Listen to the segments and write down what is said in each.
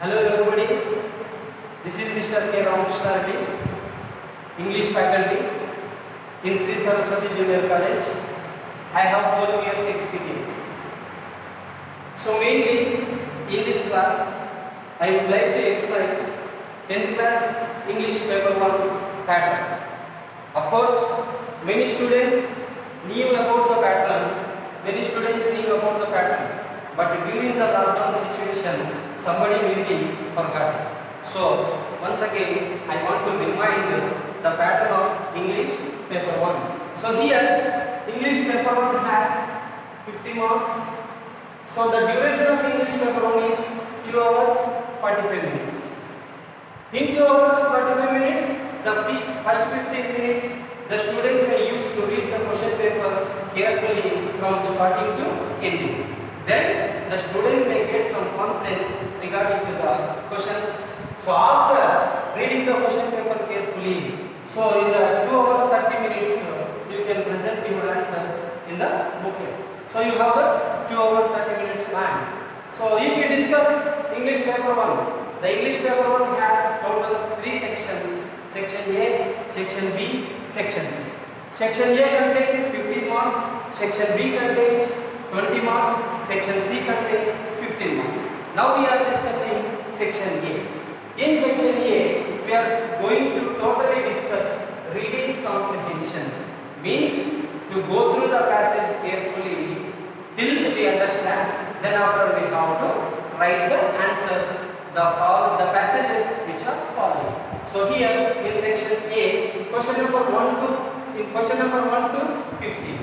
Hello everybody, this is Mr. K. Ramakrishna Reddy, English faculty in Sri Saraswati Junior College. I have 12 years experience. So mainly in this class, I would like to explain 10th class English paper 1 pattern. Of course, many students knew about the pattern, but during the lockdown situation, somebody may be forgotten. So once again, I want to remind the pattern of English paper 1. So here, English paper 1 has 50 marks. So the duration of English paper 1 is 2 hours 45 minutes. In 2 hours 45 minutes, the first 15 minutes, the student may use to read the question paper carefully from starting to ending. Then the student may get some confidence regarding to the questions. So after reading the question paper carefully, so in the 2 hours 30 minutes, you can present your answers in the booklet. So you have a 2 hours 30 minutes time. So if we discuss English paper 1, the English paper 1 has total 3 sections. Section A, Section B, Section C. Section A contains 15 marks, Section B contains 20 marks, Section C contains 15 marks. Now we are discussing Section A. In Section A, we are going to totally discuss reading comprehensions. Means to go through the passage carefully till we understand. Then after we have to write the answers, the passages which are following. So here in Section A, question number 1 to 15.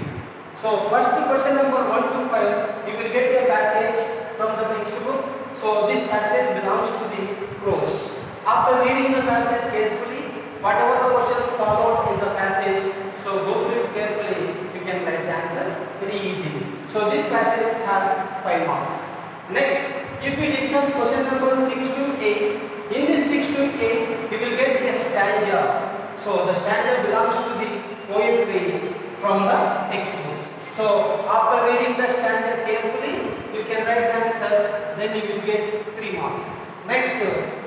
So first question number 1 to 5, you will get a passage from the textbook. So this passage belongs to the prose. After reading the passage carefully, whatever the questions followed in the passage, so go through it carefully, you can write the answers very easily. So this passage has 5 marks. Next, if we discuss question number 6 to 8, in this 6 to 8, you will get a stanza. So the stanza belongs to the poetry from the textbook. So after reading the stanza carefully, you can write the answers, then you will get 3 marks. Next,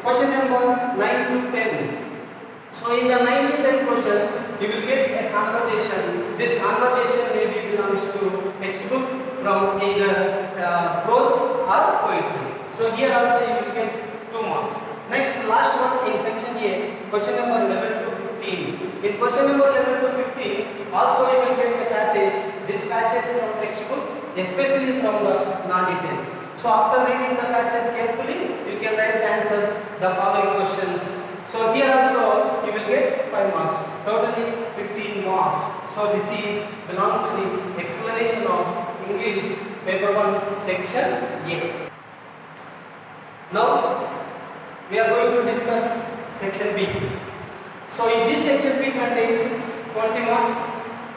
question number 9 to 10. So in the 9 to 10 questions, you will get a conversation. This conversation maybe belongs to textbook from either prose or poetry. So here also you will get 2 marks. Next, last one in Section A, question number 11 to 15. In question number 11 to 15, also you will get a passage. This passage from textbook, especially from the non-details. So after reading the passage carefully, you can write the answers, the following questions. So here also you will get 5 marks, totally 15 marks. So this is belong to the explanation of English paper 1 section A. Now we are going to discuss section B. So in this section B contains 20 marks.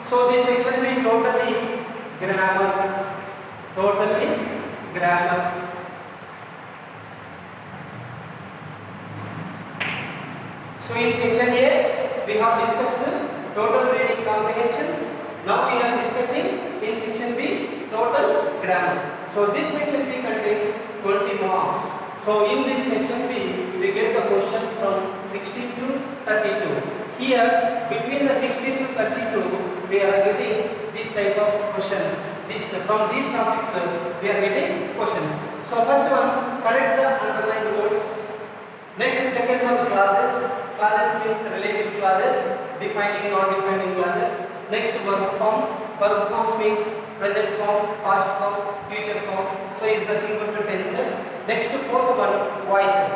So this section B totally grammar. So in section A, we have discussed total reading comprehensions. Now we are discussing in section B, total grammar. So this section B contains 20 marks. So in this section B, we get the questions from 16 to 32. Here, between the 16 to 32, we are getting this type of questions. From these topics, we are getting questions. So first one, correct the underlined words. Next, second one, clauses. Clauses means relative clauses, defining, non-defining clauses. Next, verb forms. Verb forms means present form, past form, future form. So is nothing but the tenses. Next, fourth one, voices.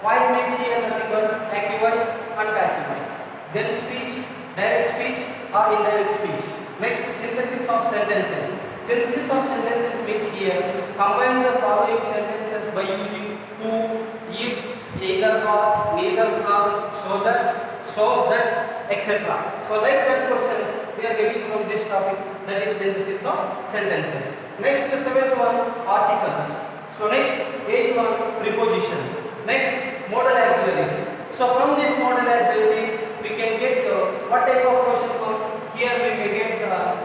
Voice means here nothing but active voice and passive voice. Then speech, direct speech or indirect speech. Next, synthesis of sentences. Synthesis of sentences means here combine the following sentences by using who, if, either or, neither nor, so that, etc. So like that questions we are getting from this topic, that is synthesis of sentences. Next, the seventh one, articles. So next, eighth one, prepositions. Next, modal auxiliaries. So from these modal auxiliaries, we can get what type of question forms. Here we may get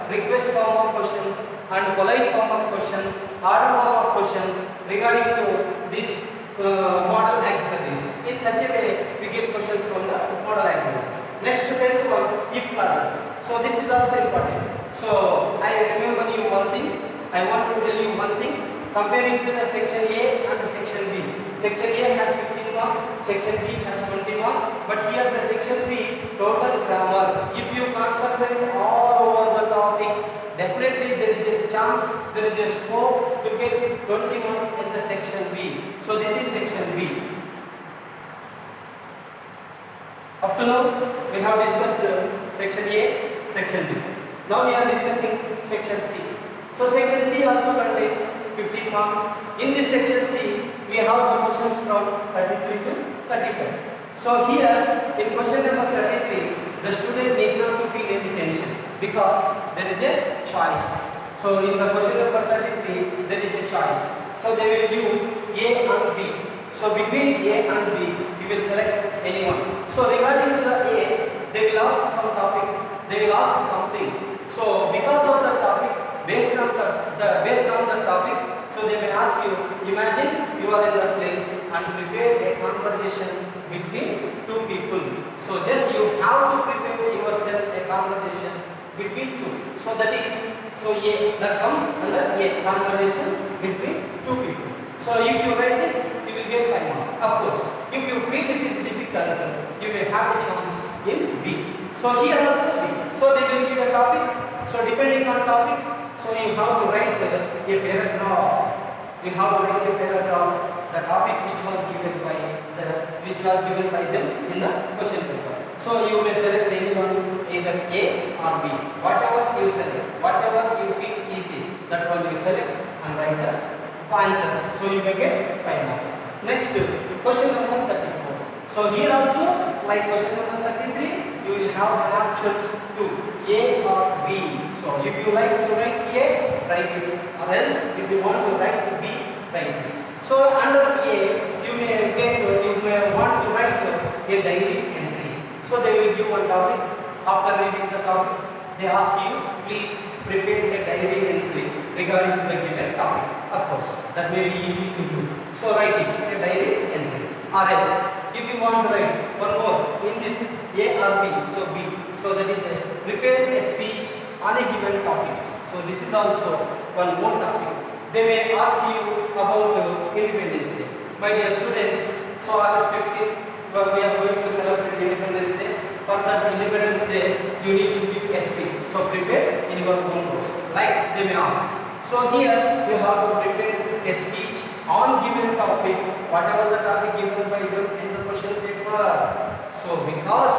request form of questions and polite form of questions, order form of questions regarding to this modal in such a way we get questions from the model examples. Next 10th one, if clauses. So this is also important. So I remember you one thing. I want to tell you one thing. Comparing to the section A and the section B. Section A has 15 marks, section B has 20 marks, but here the section B, total grammar. If you concentrate all over the topics, definitely there is a chance, there is a scope to get 20 marks in the section B. So this is section B. Up to now, we have discussed section A, section B. Now we are discussing section C. So section C also contains 15 marks. In this section C, we have the questions from 33 to 35. So here, in question number 33, the student need not to feel any tension because there is a choice. So in the question number 33, there is a choice. So they will give A and B. So between A and B, you will select anyone. So regarding to the A, they will ask some topic, they will ask something. So because of the topic, based on the topic, so they may ask you, imagine you are in the place and prepare a conversation between two people. So just you have to prepare yourself a conversation between two. So that is, so A, that comes under A, conversation between two people. So if you write this, you will get 5 marks. Of course, if you feel it is difficult, you may have a chance in B. So here also B. So they will give a topic. So depending on topic, so you have to write a paragraph. You have to write a paragraph, the topic which was given by them in the question paper. So you may select anyone, either A or B. Whatever you select, whatever you feel easy, that one you select and write the answers. So you may get 5 marks. Next, question number 34. So here also, like question number 33, you will have an options to A or B. So if you like to write A, write it, or else if you want to write B, write this. So under A, you may want to write a diary entry. So they will give one topic. After reading the topic, they ask you, please prepare a diary entry regarding to the given topic. Of course, that may be easy to do. So write it, a diary entry. Or else, if you want to write one more in this A or B, so B. So that is a prepare a speech on a given topic. So this is also one more topic. They may ask you about Independence Day. My dear students, so August 15th, we are going to celebrate Independence Day. For that Independence Day, you need to give a speech. So prepare in your own words, like they may ask. So here you have to prepare a speech on given topic, whatever the topic given by them in the question paper. So because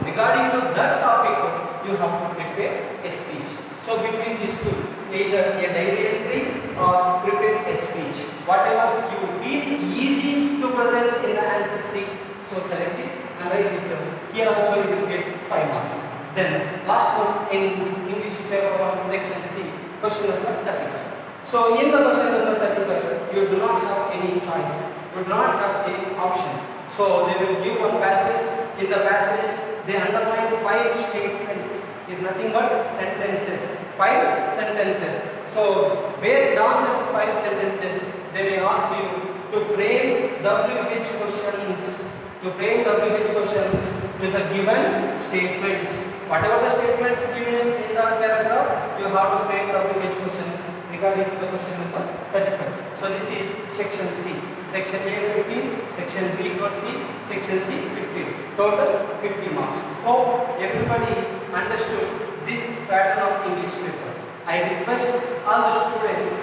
regarding to that topic, you have to prepare a speech. So between these two, either a diary entry or prepare a speech. Whatever you feel easy to present in the answer sheet, so select it and write it down. Here also you will get 5 marks. Then last one in English paper 1 section C, question number 35. So in the question number 35, you do not have any choice. You do not have any option. So they will give one passage. In the passage, they underline 5 statements. Is nothing but sentences. 5 sentences. So based on those 5 sentences, they may ask you to frame WH questions. To frame WH questions to the given statements. Whatever the statements given in the paragraph, you have to frame WH questions regarding to the question number 35. So this is section C. Section A 15, section B 20, section C 15. Total 50 marks. Hope everybody understood this pattern of English paper. I request all the students,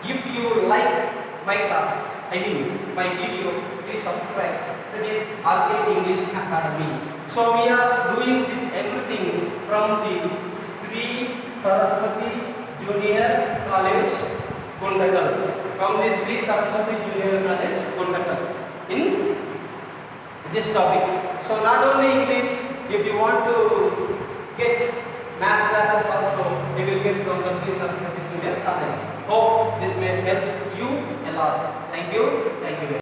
if you like my class, I mean my video, please subscribe. That is RK English Academy. So we are doing this everything from the Sri Saraswati Junior College, Gundagal. From this Sri Saraswati Junior College, Gundagal. In this topic. So not only English, if you want to get math classes also, you will get from the Sri Saraswati Junior College. Hope this may help you a lot. Thank you. Thank you.